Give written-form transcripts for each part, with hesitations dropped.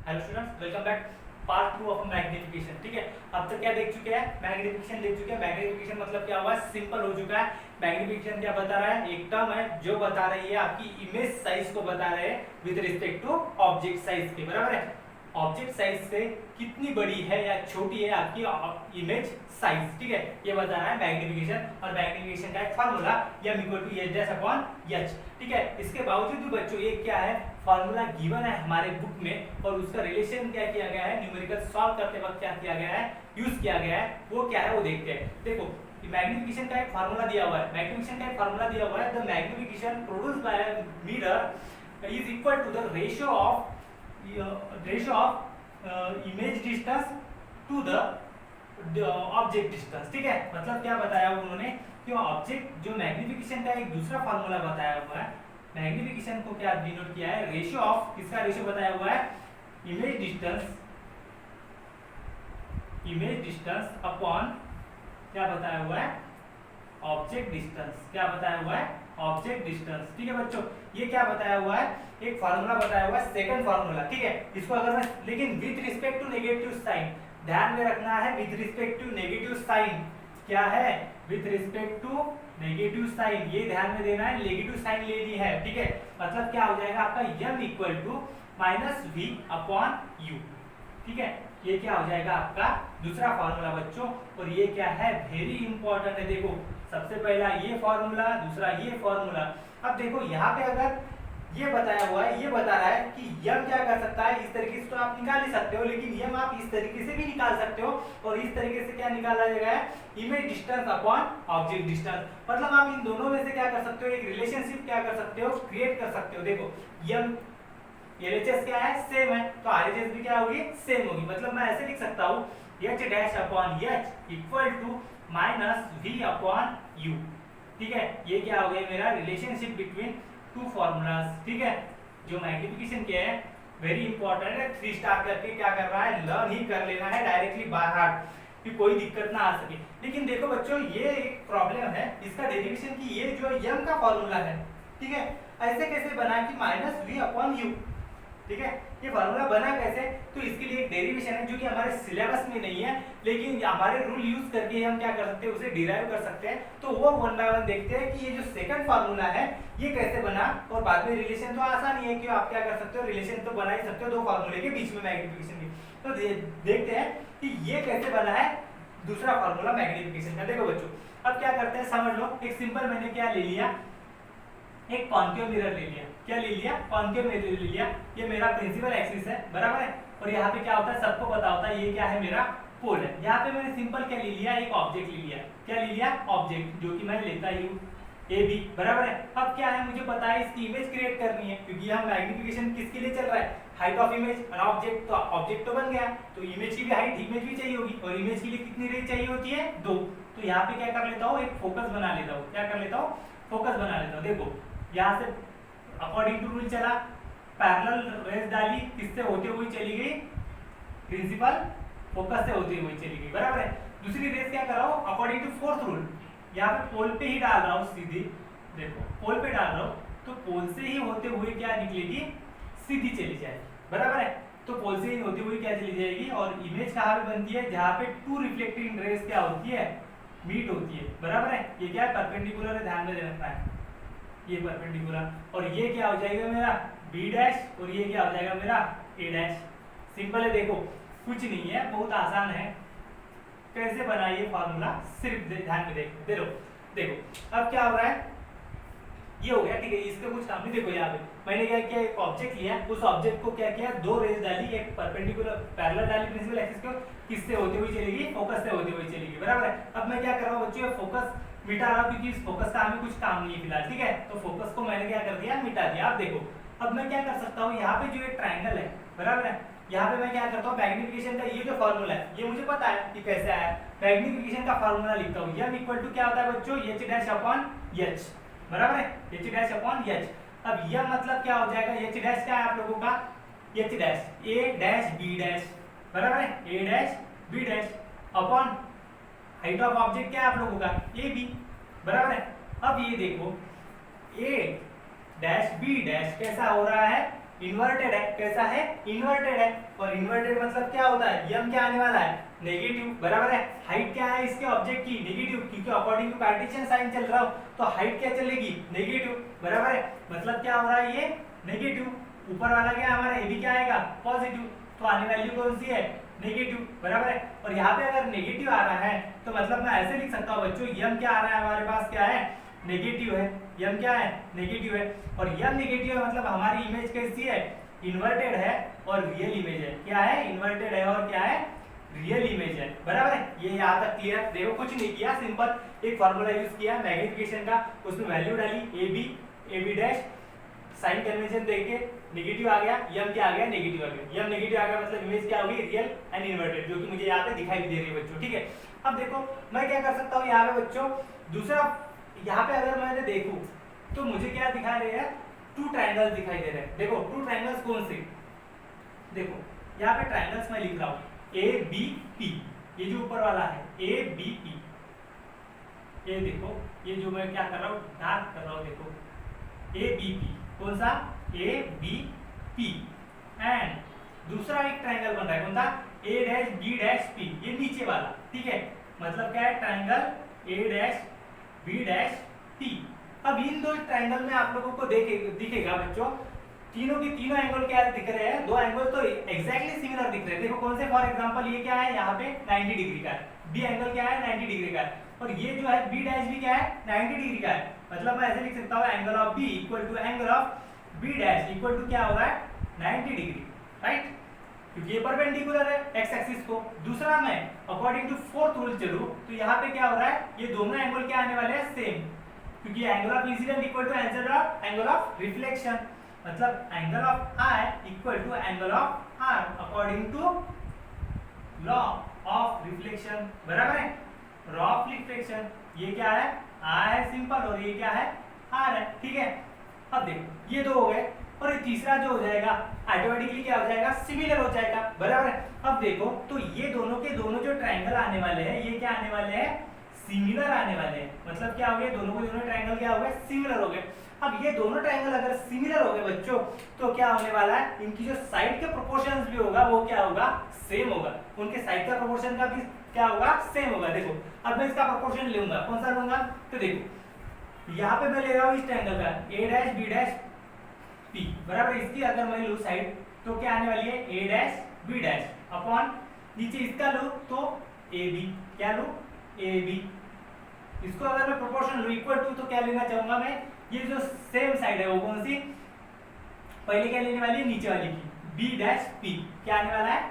Hello students, welcome back. Part 2 of magnification. ठीक है, अब तक क्या देख चुके हैं? मैग्निफिकेशन देख चुके हैं। मैग्निफिकेशन मतलब क्या हुआ? सिंपल हो चुका है। मैग्निफिकेशन क्या बता रहा है? एक टर्म है जो बता रही है आपकी इमेज साइज को बता रहे हैं with respect to object size के, बराबर है। ऑब्जेक्ट साइज से कितनी बड़ी है या छोटी है आपकी इमेज साइज, ठीक है, ये बता रहा है मैग्निफिकेशन। और मैग्निफिकेशन का एक फार्मूला m=h/h, ठीक है। इसके बावजूद भी बच्चों ये क्या है, फार्मूला गिवन है हमारे बुक में और उसका रिलेशन क्या किया गया है, न्यूमेरिकल सॉल्व करते वक्त क्या किया गया है, यूज किया गया है, वो क्या है वो देखते हैं। देखो, मैग्निफिकेशन का एक फार्मूला दिया हुआ है। मैग्निफिकेशन का एक फार्मूला दिया हुआ है, the magnification produced by a mirror is equal to the ratio of image distance to the object distance, ठीक है। मतलब क्या बताया उन्होंने कि ऑब्जेक्ट जो मैग्निफिकेशन का एक दूसरा फार्मूला बताया हुआ है, मैग्निफिकेशन को क्या डिनोट किया है, रेशियो ऑफ, किसका रेशियो बताया हुआ है, इमेज डिस्टेंस अपॉन क्या बताया हुआ है, ऑब्जेक्ट डिस्टेंस। क्या बताया हुआ है? ऑब्जेक्ट डिस्टेंस, ठीक है बच्चों। ये क्या बताया हुआ है, एक फार्मूला बताया हुआ है, सेकंड फार्मूला, ठीक है। इसको अगर मैं, लेकिन with respect to negative sign, ध्यान में रखना है, with respect to negative sign. क्या है? With respect to negative sign, ये ध्यान में देना है, नेगेटिव साइन लेनी है, ठीक है। मतलब क्या हो जाएगा आपका m इक्वल टू -v/u, ठीक है। ये क्या हो जाएगा आपका दूसरा फार्मूला बच्चों। और ये क्या है, वेरी इंपॉर्टेंट है। देखो, सबसे पहला ये फार्मूला, दूसरा ये फार्मूला। अब देखो यहाँ पे अगर ये बताया हुआ है, ये बता रहा है कि यम क्या कर सकता है, इस तरीके से तो आप निकाल ही सकते हो, लेकिन यम आप इस तरीके से भी निकाल सकते हो। और इस तरीके से क्या निकाला जाएगा, image distance upon object distance. मतलब आप इन दोनों में से क्या कर सकते हो, एक रिलेशनशिप क्या कर सकते हो, क्रिएट कर सकते हो। देखो, यम LHS क्या है, सेम है, तो RHS भी क्या होगी, सेम होगी। मतलब मैं ऐसे लिख सकता हूँ h'/h इक्वल टू -v/u, ठीक है। ये क्या हो गया मेरा रिलेशनशिप बिटवीन टू फॉर्मूलाज, ठीक है। जो मैग्निफिकेशन के है, वेरी इंपॉर्टेंट है, 3 स्टार करके क्या कर रहा है, लर्न ही कर लेना है डायरेक्टली बाय हार्ट, कि कोई दिक्कत ना आ सके। लेकिन देखो बच्चों, ये एक प्रॉब्लम है इसका डेरिवेशन की, ये जो यम का फॉर्मूला है, ठीक है, ऐसे कैसे बना कि -v/u, ठीक है। ये फार्मूला बना कैसे, तो इसके लिए एक डेरिवेशन है जो कि हमारे सिलेबस में नहीं है, लेकिन हमारे रूल यूज करके हम क्या कर सकते हैं, उसे डिराइव कर सकते हैं। तो वो वन बाय वन देखते हैं कि ये जो सेकंड फार्मूला है ये कैसे बना। और बाद में रिलेशन तो आसान ही है कि आप क्या कर सकते हो, रिलेशन तो बना ही सकते हो दो फार्मूले के बीच में मैग्निफिकेशन की। तो देखते हैं कि ये कैसे बना है दूसरा फार्मूला मैग्निफिकेशन का। देखो बच्चों, अब क्या करते हैं समझ लो। एक सिंपल मैंने क्या ले लिया, एक कॉन्केव मिरर ले लिया। क्या ले लिया? कॉन्केव मिरर ले लिया। ये मेरा प्रिंसिपल एक्सिस है, बराबर है। और यहाँ पे क्या होता है, सबको पता होता है, ये क्या है, मेरा पोल है। यहाँ पे मैंने सिंपल क्या ले लिया, एक ऑब्जेक्ट ले लिया। क्या ले लिया? ऑब्जेक्ट, जो कि मैं लेता ही हूँ AB, बराबर है। अब क्या है, मुझे पता है इसकी इमेज क्रिएट करनी है, क्योंकि हम मैग्निफिकेशन किसके लिए चल रहा है, हाइट ऑफ इमेज। और ऑब्जेक्ट, तो ऑब्जेक्ट तो बन गया, तो इमेज की भी हाइट, इमेज भी चाहिए होगी। और इमेज के लिए कितनी रेंज चाहिए होती है, 2। तो यहाँ पे क्या कर लेता हूँ, एक फोकस बना लेता हूँ। क्या कर लेता हूँ, फोकस बना लेता हूँ। देखो, यहाँ से अकॉर्डिंग टू रूल चला, पैरेलल रेस डाली, किससे होते हुए चली गई, प्रिंसिपल फोकस से होते हुए चली गई, बराबर है। दूसरी रेस क्या कर रहा हूँ, अकॉर्डिंग टू फोर्थ रूल, यहाँ पे पोल पे ही डाल रहा हूँ सीधी। देखो, पोल पे डाल रहा हूँ, तो पोल से ही होते हुए क्या निकलेगी, सीधी चली जाएगी, बराबर है। तो पोल से ही होते हुए क्या चली जाएगी। और इमेज कहाँ पे बनती है, जहाँ पे टू रिफ्लेक्टिंग रेस क्या होती है, मीट होती है, बराबर है। ये क्या है, परपेंडिकुलर है, ध्यान में रखना है, ये परपेंडिकुलर। और ये क्या हो जाएगा मेरा B' और ये क्या हो जाएगा मेरा A'। सिंपल है, देखो कुछ नहीं है, बहुत आसान है। कैसे बना ये फार्मूला, सिर्फ ध्यान में दे लो। देखो अब क्या हो रहा है, ये हो गया, ठीक है। इसका कुछ काम नहीं। देखो यहाँ पे मैंने क्या किया, एक ऑब्जेक्ट लिया, उस ऑब्जेक्ट को क्या किया, 2 रेज डाली, एक परपेंडिकुलर पैरेलल डाली प्रिंसिपल एक्सिस को, किससे होते हुए चलेगी, फोकस से होते हुए चलेगी, बराबर है। अब मैं क्या कर रहा हूँ बच्चों, फोकस मिटा रहा हूँ, क्योंकि इस फोकस का हमें कुछ काम नहीं है फिलहाल, ठीक है। तो फोकस को मैंने क्या कर दिया, मिटा दिया। आप देखो, अब मैं क्या कर सकता हूँ, यहाँ पे जो एक ट्राइंगल है, बराबर है, यहाँ पे मैं क्या करता हूँ, मैग्निफिकेशन का ये जो फॉर्मूला है, ये मुझे पता है कि कैसे आया। मैग्निफिकेशन का फॉर्मूला लिखता हूँ, m इक्वल टू क्या होता है बच्चों, h'/h, बराबर है, h'/h। अब यह मतलब क्या हो जाएगा, h' क्या है आप लोगों का, h', A', B', बराबर है, A', B' upon height of object क्या है आप लोगों का, AB, बराबर है। अब ये देखो, A', B' कैसा हो रहा है, इन्वर्टेड है। कैसा है? इन्वर्टेड है। और इन्वर्टेड मतलब क्या होता है? यम क्या आने वाला है? नेगेटिव, बराबर है। हाइट क्या है इसके ऑब्जेक्ट की? नेगेटिव, क्योंकि अकॉर्डिंग टू कार्टेशियन साइन चल रहा हो तो हाइट क्या चलेगी? नेगेटिव, बराबर है। मतलब क्या हो रहा है? ये नेगेटिव। ऊपर वाला क्या है हमारा? ए बी क्या आएगा? पॉजिटिव। तो आने वैल्यू कौन सी है? नेगेटिव, बराबर है। और यहाँ पे अगर नेगेटिव आ रहा है तो मतलब मैं ऐसे लिख सकता हूँ बच्चों, यम क्या आ रहा है हमारे पास? क्या है? नेगेटिव है। यम क्या है? नेगेटिव है। और यम नेगेटिव है मतलब हमारी इमेज कैसी है? इन्वर्टेड है और रियल इमेज है। क्या है? इन्वर्टेड है और क्या है? रियल इमेज है, बराबर है। ये यहाँ तक क्लियर? देखो कुछ नहीं किया, सिंपल एक फार्मूला यूज किया मैग्निफिकेशन का, उसमें वैल्यू डाली A B dash, sign convention देके नेगेटिव आ गया, यम क्या आ गया? नेगेटिव आ गया। यम नेगेटिव आ गया मतलब इमेज क्या होगी? रियल एंड इन्वर्टेड, जो कि मुझे यहाँ पे दिखाई भी दे रही है बच्चों, ठीक है। अब देखो मैं क्या कर सकता हूँ यहाँ पे बच्चों, दूसरा यहाँ पे अगर मैंने देखूं तो मुझे क्या दिखा रहे हैं? टू ट्रायंगल्स दिखाई दे रहे हैं। देखो टू ट्रायंगल्स कौन से? देखो यहाँ पे ट्रायंगल्स मैं लिख रहा हूँ ए बी पी, ये जो ऊपर वाला है ए बी पी, ये देखो ये जो मैं क्या कर रहा हूँ, डार्क कर रहा हूँ, देखो ए बी पी, कौन सा? A B P. एंड दूसरा एक ट्रायंगल बन रहा है, कौन सा? A dash B dash P, ये नीचे वाला, ठीक है। मतलब क्या है? Triangle A dash B dash P. अब इन दो ट्रायंगल में आप लोगों को दिखेगा बच्चों, तीनों के तीनों एंगल क्या दिख रहे हैं? दो एंगल तो एग्जैक्टली सिमिलर दिख रहे हैं। देखो कौन से? फॉर एग्जांपल ये क्या है? यहाँ पे 90 डिग्री का है, बी एंगल क्या है? 90 डिग्री का है। और ये जो है बी डैश भी क्या है? 90 डिग्री का है। मतलब मैं ऐसे लिख सकता हूँ angle of B equal to angle of B dash equal to क्या होगा? 90 डिग्री, राइट, क्योंकि ये परपेंडिकुलर है एक्स एक्सिस को। दूसरा मैं अकॉर्डिंग टू फोर्थ रूल चलूं तो यहाँ पे क्या हो रहा है? ये दोनों एंगल क्या आने वाले हैं? सेम, क्योंकि angle of incident equal to angle of reflection, मतलब angle of I equal to angle of R according to law of reflection, बराबर है। लॉ ऑफ रिफ्लेक्शन ये क्या है? आई है सिंपल, और ये क्या है? आर है, ठीक है। अब देखो ये दो हो गए, और ये तीसरा जो हो जाएगा ऑटोमेटिकली क्या हो जाएगा? सिमिलर हो जाएगा, बराबर है। अब देखो तो ये दोनों के दोनों जो ट्रायंगल आने वाले हैं ये क्या आने वाले हैं? सिमिलर आने वाले हैं। मतलब क्या हो गया? दोनों के दोनों ट्रायंगल क्या हो गए? सिमिलर हो गए। अब ये दोनों ट्रायंगल अगर सिमिलर हो गए बच्चों तो क्या होने वाला है? इनकी जो साइड के प्रोपोर्शंस भी होगा वो क्या होगा? सेम होगा। उनके साइड का प्रोपोर्शन का भी क्या होगा? सेम होगा। देखो अब मैं इसका प्रोपोर्शन लूंगा, कौन सा लूंगा? तो देखो यहाँ पे मैं ले रहा हूँ इस ट्रायंगल का ए डैश बी डैश पी, बराबर। इसकी अगर मैं लूँ साइड तो क्या आने वाली है? A dash B dash upon नीचे इसका लूँ तो ए बी, क्या लूँ? A B. इसको अगर मैं प्रोपोर्शन लूँ इक्वल टू तो क्या लेना चाहूंगा मैं? ये जो सेम साइड है वो कौन सी? पहले क्या लेने वाली है? नीचे वाली की, बी डैश पी। क्या आने वाला है?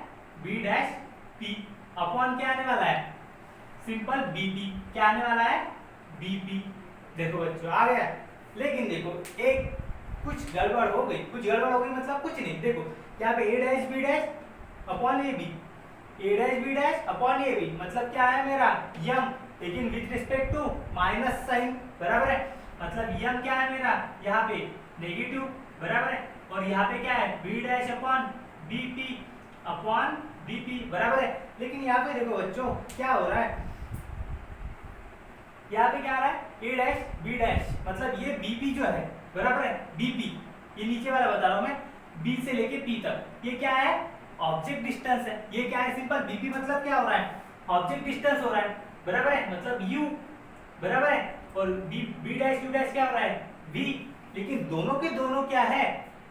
बी डैश पी अपॉन क्या आने वाला है? Simple B P. क्या आने वाला है? B P. देखो बच्चों आ गया। लेकिन देखो एक कुछ गड़बड़ हो गई, कुछ गड़बड़ हो गई मतलब कुछ नहीं। देखो यहाँ पे A dash B dash upon A B, A dash B dash upon A B, मतलब क्या है मेरा? यम, लेकिन with respect to minus sign, बराबर है। मतलब यम क्या है मेरा? यहाँ पे नेगेटिव, बराबर है। और यहाँ पे क्या है? B dash upon B P upon B P, बराबर है। लेकिन यहाँ पे देखो बच्चों क्या हो रहा है? यहाँ पे क्या आ रहा है? ए डैश बी डैश, मतलब ये बी पी जो है, बराबर है, बी पी, ये नीचे वाला बता रहा हूं मैं, बी से लेके पी तक, ये क्या है? ऑब्जेक्ट डिस्टेंस है। ये क्या है? सिंपल बीपी मतलब क्या हो रहा है? ऑब्जेक्ट डिस्टेंस हो रहा है, बराबर है, मतलब यू, बराबर है। और बी डैश यू डैश क्या हो रहा है? वी। लेकिन दोनों के दोनों क्या है?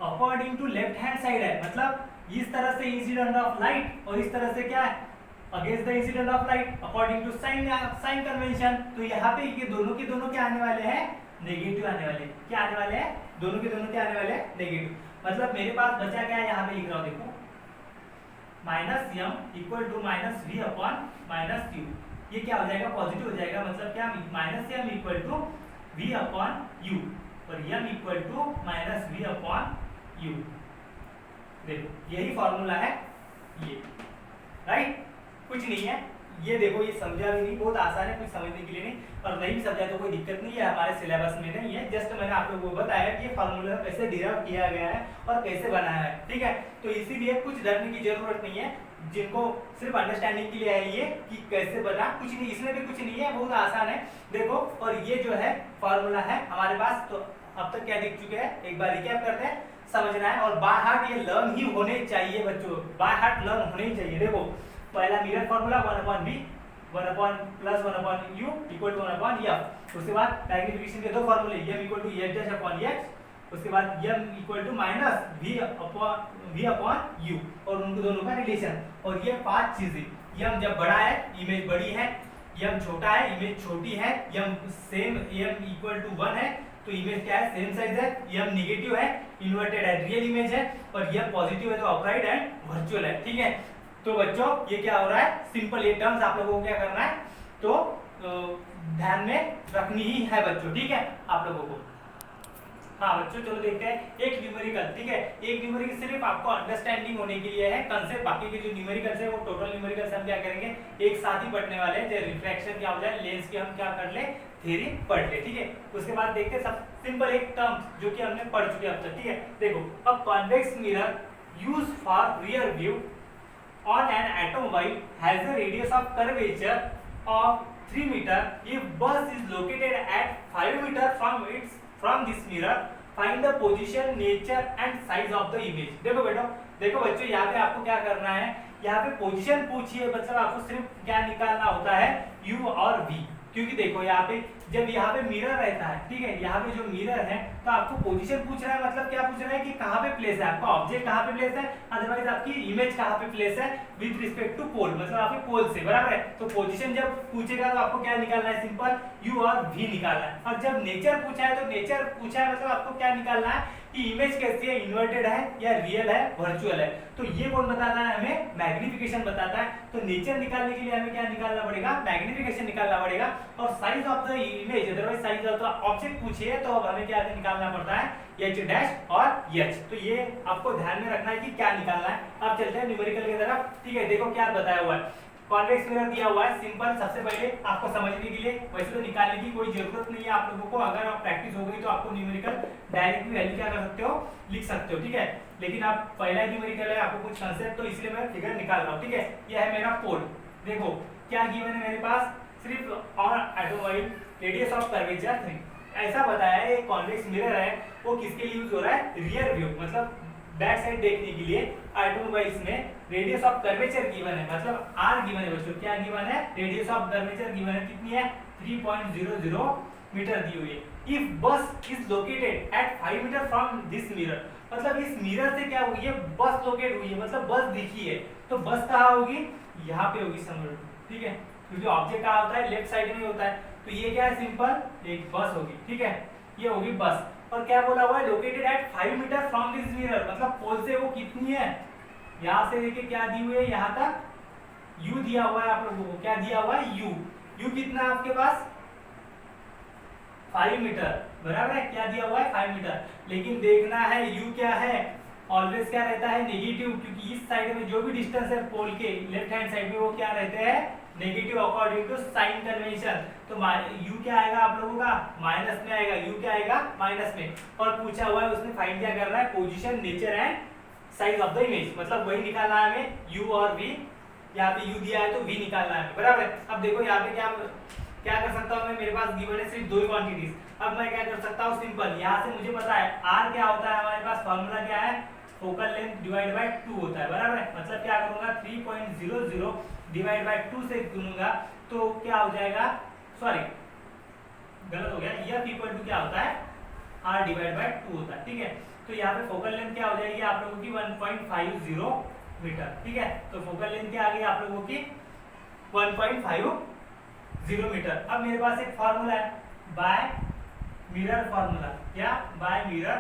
According to left hand side है, मतलब इस तरह से इंसिडेंट ऑफ लाइट और इस तरह से क्या है? Against the incident of light according to sign convention. तो यहाँ पे ये दोनों के दोनों क्या आने वाले हैं? नेगेटिव आने वाले। क्या आने वाले हैं? दोनों के दोनों क्या आने वाले हैं? नेगेटिव। मतलब मेरे पास बचा क्या है? यहाँ पे लिख रहा हूँ, देखो minus M equal to minus V upon minus U. ये क्या हो जाएगा? पॉजिटिव हो जाएगा। मतलब क्या? Minus M equal to V upon U और M equal to minus V upon U. देखो यही फॉर्मूला है ये, राइट। कुछ नहीं है ये, देखो ये समझा भी नहीं, बहुत आसान है, कुछ समझने के लिए नहीं, और नहीं भी समझा तो कोई दिक्कत नहीं है, हमारे सिलेबस में नहीं है। जस्ट मैंने आप लोगों को बताया कि ये फार्मूला कैसे डिराइव किया गया है और कैसे बनाया है, ठीक है। तो इसीलिए कुछ डरने की जरूरत नहीं है, जिनको सिर्फ अंडरस्टैंडिंग के लिए है ये कि कैसे बना, कुछ नहीं, इसमें भी कुछ नहीं है, बहुत आसान है। देखो और ये जो है फार्मूला है हमारे पास, तो अब तक क्या दिख चुके हैं, एक बार रिकैप करते हैं। समझना है, और बाय हार्ट ये लर्न ही होने चाहिए बच्चों, बाय हार्ट लर्न होने ही चाहिए। देखो पहला mirror formula 1/v 1/+1/u equal to 1/f। उसके बाद मैग्निफिकेशन के दो फॉर्मूले m इक्वल टू h'/x, उसके बाद m इक्वल टू -v/u और उनको दोनों का रिलेशन। और ये 5 चीजें, m जब बड़ा है इमेज बड़ी है, m छोटा है इमेज छोटी है, m same m equal to 1 है तो इमेज क्या है, सेम साइज है, m नेगेटिव है इन्वर्टेड है रियल इमेज है, और m पॉजिटिव है तो अपराइट एंड वर्चुअल है। ठीक है, तो बच्चों ये क्या हो रहा है, सिंपल ये टर्म्स आप लोगों को क्या करना है, तो ध्यान में रखनी ही है बच्चों। ठीक है आप लोगों को। हाँ बच्चों चलो देखते हैं एक न्यूमेरिकल। ठीक है, एक न्यूमेरिकल सिर्फ आपको अंडरस्टैंडिंग होने के लिए है, कंसेप्ट बाकी के जो न्यूमेरिकल्स है वो टोटल न्यूमेरिकल्स हम क्या करेंगे एक साथ ही पढ़ने वाले हैं, चाहे रिफ्रैक्शन क्या हो जाए, लेंस की हम क्या कर ले, थ्योरी पढ़ ले। ठीक है, उसके बाद देखते हैं सब सिंपल एक टर्म जो कि हमने पढ़ चुके अब तक। ठीक है, देखो अब convex mirror use for rear view on an atomobile has a radius of curvature of 3 meter. If bus is located at 5 meter from this mirror, find the position, nature and size of the image. देखो बच्चों यहाँ पे आपको क्या करना है, यहाँ पे पोजीशन पूछिए, मतलब आपको सिर्फ क्या निकालना होता है u और v, क्योंकि देखो यहाँ पे जब यहाँ पे मिरर रहता है, ठीक है, यहाँ पे जो मिरर है तो आपको पोजीशन पूछ रहा है, मतलब क्या पूछ रहा है कि कहाँ पे प्लेस है आपका ऑब्जेक्ट, कहाँ पे प्लेस है, अदरवाइज आपकी इमेज कहाँ पे प्लेस है विद रिस्पेक्ट टू पोल, मतलब आपके पोल से, बराबर है। तो पोजीशन जब पूछेगा तो आपको क्या निकालना है, सिंपल u और v निकालना है। और जब नेचर पूछा है तो नेचर पूछा है मतलब आपको क्या निकालना है कि इमेज कैसी है, इन्वर्टेड है या रियल है, वर्चुअल है। तो ये कौन बताता है हमें, मैग्निफिकेशन बताता है। तो नेचर निकालने के लिए हमें क्या निकालना पड़ेगा, मैग्निफिकेशन निकालना पड़ेगा। और size of the image, otherwise size of the object पूछिए तो अब हमें क्या निकालना पड़ता है, h' और h। तो ये आपको ध्यान में रखना है कि क्या निकालना है। अब चलते हैं न्यूमेरिकल की तरफ। ठीक है, देखो क्या बताया हुआ है, कॉन्वेक्स मिरर दिया हुआ है, सिंपल सबसे पहले आपको समझने के लिए, वैसे तो निकालने की कोई जरूरत नहीं है आप लोगों को, अगर आप प्रैक्टिस हो गई तो आपको न्यूमेरिकल डायरेक्ट वैल्यू क्या कर सकते हो, लिख सकते हो। ठीक है, लेकिन आप पहला न्यूमेरिकल है, आपको कुछ कंसेप्ट, तो इसलिए मैं फिगर निकाल रहा हूँ। ठीक है, यह है मेरा पोल। देखो क्या गिवन है मेरे पास, सिर्फ और ऑटोमोबाइल रेडियस ऑफ कर्वेचर 3, ऐसा बताया है। एक कॉन्वेक्स मिरर है वो किसके लिए यूज हो रहा है, रियर व्यू, मतलब बैक साइड देखने के लिए। ऑटोमोबाइल्स में रेडियस ऑफ कर्वेचर गिवन है, मतलब r गिवन है बच्चों, क्या गिवन है, रेडियस ऑफ कर्वेचर गिवन है, कितनी है 3.00 मीटर दी हुई है। If bus is located at 5 metre from this mirror, मतलब इस मिरर से क्या हुई है, बस लोकेट हुई है, मतलब बस दिखी है, तो बस कहाँ होगी, यहाँ पे होगी समझो। ठीक है, क्योंकि ऑब्जेक्ट कहाँ होता है, लेफ्ट साइड में होता है, तो ये क्या है, सिंपल एक बस होगी। ठीक है, ये होगी बस। और क्या बोला हुआ है, located at 5 metre from this mirror, मतलब पोल से वो कितनी है, यहाँ से लेके क्या दी हुई है, यहाँ तक u दिया हुआ है आप लोगों को, क्या दिया हुआ है u कितना है आपके पास 5 मीटर, बराबर है, क्या दिया हुआ है 5 मीटर। लेकिन देखना है u क्या है, ऑलवेज क्या रहता है, नेगेटिव, क्योंकि इस साइड में जो भी डिस्टेंस है पोल के लेफ्ट हैंड साइड में वो क्या रहते हैं, negative according to sign convention. तो u क्या आएगा आप लोगों का, माइनस में आएगा, u क्या आएगा माइनस में। और पूछा हुआ है उसने फाइंड क्या कर रहा है, position, nature and size of the image, मतलब वही निकालना है हमें u और v। यहाँ पे u दिया है तो v निकालना है, बराबर है। अब देखो यहाँ पे क्या कर सकता हूँ मैं, मेरे पास गिवन है सिर्फ 2 क्वांटिटीज। अब मैं क्या कर सकता हूँ, सिंपल यहाँ से मुझे पता है r क्या होता है, हमारे पास फॉर्मूला क्या है, फोकल लेंथ डिवाइड बाय 2 होता है, बराबर है। मतलब क्या करूंगा, 3.00 डिवाइड बाय 2 से गुणूंगा तो क्या हो जाएगा, सॉरी गलत हो गया, f इक्वल टू क्या होता है, r डिवाइड बाय 2 होता है। ठीक है, तो यहाँ पे फोकल लेंथ क्या हो जाएगी आप लोगों की 1.50 मीटर। ठीक है, तो फोकल लेंथ क्या आ गई आप लोगों की 1.50 मीटर। अब मेरे पास एक फार्मूला है, बाय मिरर फार्मूला, क्या, बाय मिरर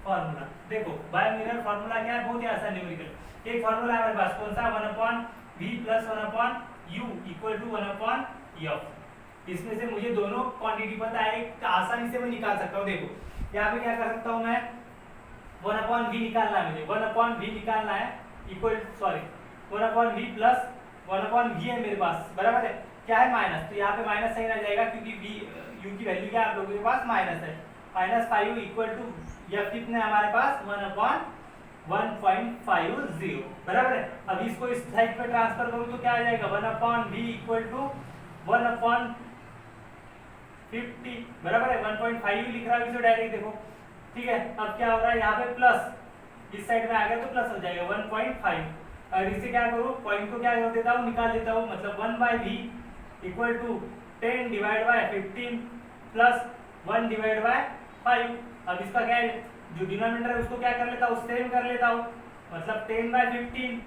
फार्मूला। देखो बाय मिरर फार्मूला क्या है, बहुत ही आसान न्यूमेरिकल। एक फार्मूला है हमारे पास, कौन सा, 1/v plus 1/u equal to 1/f। इसमें से मुझे दोनों क्वांटिटी पता है, आसानी से मैं निकाल सकता हूँ। देखो यहाँ पे क्या कर सकता हूँ मैं, 1/v निकालना है मुझे, 1/v निकालना है equal, sorry 1/v plus 1/v है मेरे पास, बराबर है, क्या है माइनस, तो यहाँ पे माइनस सही रह जाएगा क्योंकि u की वैल्यू क्या आप लोगों के पास माइनस है। -5 इक्वल टू f कितने हमारे पास 1/1.50, बराबर है। अब इसको इस साइड पे ट्रांसफर करूँ तो क्या आ जाएगा, 1/v इक्वल टू 1/50, बराबर है, 1.5 लिख रहा है डायरेक्ट, देखो। ठीक है, अब क्या हो रहा है यहाँ पे प्लस इस साइड में आ गया तो प्लस हो जाएगा 1.5। और इसे क्या करूँ, पॉइंट को क्या कर देता हूँ, निकाल देता हूँ, मतलब 1/v equal to 10 divide by 15 plus 1 divide by 5। अब इसका क्या है, जो डिनोमिनेटर है उसको क्या कर लेता हूँ, सेम कर लेता हूँ, मतलब 10/15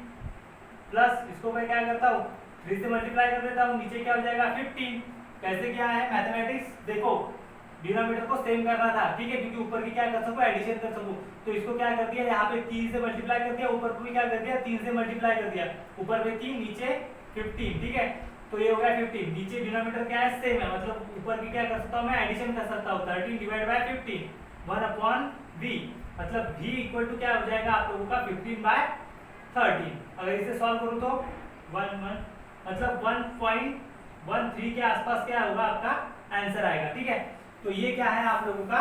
प्लस इसको मैं क्या करता हूँ 3 से मल्टीप्लाई कर देता हूँ, नीचे क्या हो जाएगा 15। कैसे क्या है मैथमेटिक्स, देखो डिनोमिनेटर को सेम करना था, ठीक है, क्योंकि ऊपर की क्या कर सकूँ, एडिशन कर सकूँ। तो इसको क्या कर दिया, यहाँ पे 3 से मल्टीप्लाई कर दिया, ऊपर को भी क्या कर दिया 3 से मल्टीप्लाई कर दिया, ऊपर पे 3 नीचे 15, ठीक है। तो ये हो गया 15, नीचे डिनोमिनेटर क्या है सेम है, मतलब ऊपर की क्या कर सकता हूँ मैं एडिशन कर सकता हूँ, 13 डिवाइड बाय 15 1/v, मतलब v इक्वल टू क्या हो जाएगा आप लोगों का 15/13। अगर इसे सॉल्व करूँ तो 1 मतलब 1.13 के आसपास क्या होगा आपका आंसर आएगा, ठीक है। तो ये क्या है आप लोगों का,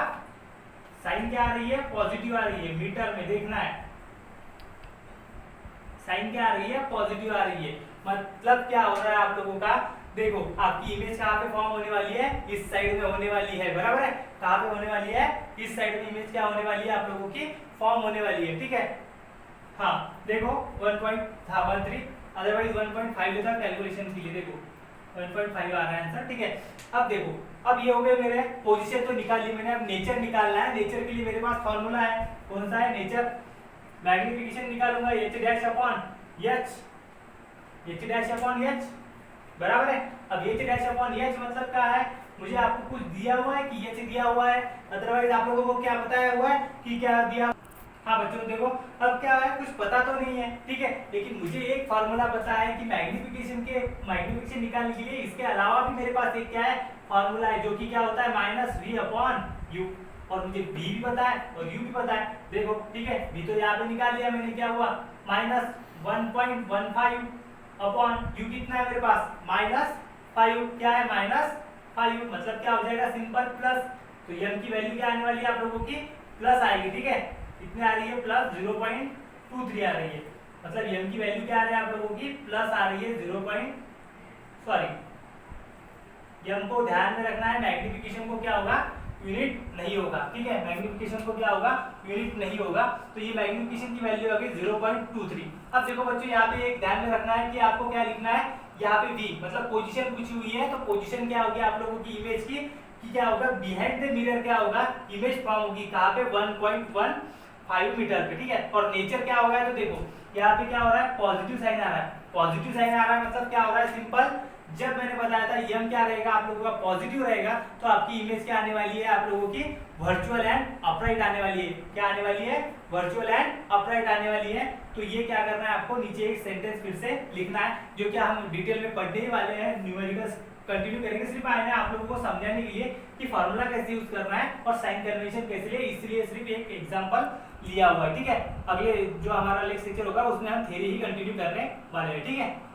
साइन क्या आ रही है, पॉजिटिव आ रही है, मीटर में देखना है, साइन क्या आ रही है, पॉजिटिव आ रही है। मतलब क्या हो रहा है आप लोगों का, देखो आपकी इमेज कहाँ पे फॉर्म होने वाली है, इस साइड में होने वाली है, बराबर है। कहाँ पे होने वाली है, इस साइड में इमेज क्या होने वाली है आप लोगों की, फॉर्म होने वाली है, ठीक है। हाँ देखो 1.13, अदरवाइज 1.5 लेता कैलकुलेशन के लिए, देखो 1.5 आ रहा है आंसर, ठीक है। अब देखो, अब ये हो गए मेरे पोजीशन तो निकाल ली मैंने, अब नेचर निकालना है। नेचर के लिए मेरे पास फॉर्मूला है, कौन सा है, नेचर मैग्निफिकेशन निकालूंगा h'/h बराबर है। अब h'/h मतलब क्या है, मुझे आपको कुछ दिया हुआ है कि h दिया हुआ है, अदरवाइज आप लोगों को क्या बताया हुआ है कि क्या दिया। हाँ बच्चों देखो, अब क्या है कुछ पता तो नहीं है, ठीक है, लेकिन मुझे एक फार्मूला पता है कि मैग्निफिकेशन निकालने के लिए इसके अलावा भी मेरे पास एक क्या है फार्मूला है, जो कि क्या होता है -v/u, और मुझे v भी पता है और u भी पता है। देखो ठीक है, v तो यहाँ पे निकाल लिया मैंने, क्या हुआ -1.15 अपॉन u कितना है मेरे पास -5, क्या है -5, मतलब क्या हो जाएगा सिंपल प्लस। तो m की वैल्यू क्या आने वाली है आप लोगों की, प्लस आएगी, ठीक है, कितने आ रही है प्लस 0.23 आ रही है, मतलब m की वैल्यू क्या आ रही है आप लोगों की, प्लस आ रही है m को ध्यान में रखना है, मैग्निफिकेशन को क्या होगा यूनिट नहीं होगा, ठीक है, मैग्निफिकेशन को क्या होगा यूनिट नहीं होगा। तो ये मैग्निफिकेशन की वैल्यू आ गई 0.23। अब देखो बच्चों यहाँ पे एक ध्यान में रखना है कि आपको क्या लिखना है, यहाँ पे v मतलब पोजीशन पूछी हुई है, तो पोजीशन क्या होगी आप लोगों की इमेज की, कि क्या होगा बिहाइंड द मिरर क्या होगा इमेज फॉर्म होगी, कहाँ पे 1.15 मीटर पे, ठीक है। और नेचर क्या होगा, तो देखो यहाँ पे क्या हो रहा है पॉजिटिव साइन आ रहा है, पॉजिटिव साइन आ रहा है मतलब क्या हो रहा है सिंपल, जब मैंने बताया था m क्या रहेगा आप लोगों का पॉजिटिव रहेगा, तो आपकी इमेज क्या आने वाली है आप लोगों की वर्चुअल एंड अपराइट आने वाली है, क्या आने वाली है वर्चुअल एंड अपराइट आने वाली है। तो ये क्या करना है आपको, नीचे एक सेंटेंस फिर से लिखना है, जो कि हम डिटेल में पढ़ने ही वाले हैं, न्यूमेरिकल्स कंटिन्यू करेंगे, सिर्फ आए हैं आप लोगों को समझाने के लिए कि फार्मूला कैसे यूज करना है और साइन कन्वेंशन कैसे लिए, इसलिए सिर्फ एक एग्जांपल लिया हुआ है, ठीक है। अगले जो हमारा नेक्स्ट लेक्चर होगा उसमें हम थ्योरी ही कंटिन्यू करने वाले हैं, ठीक है।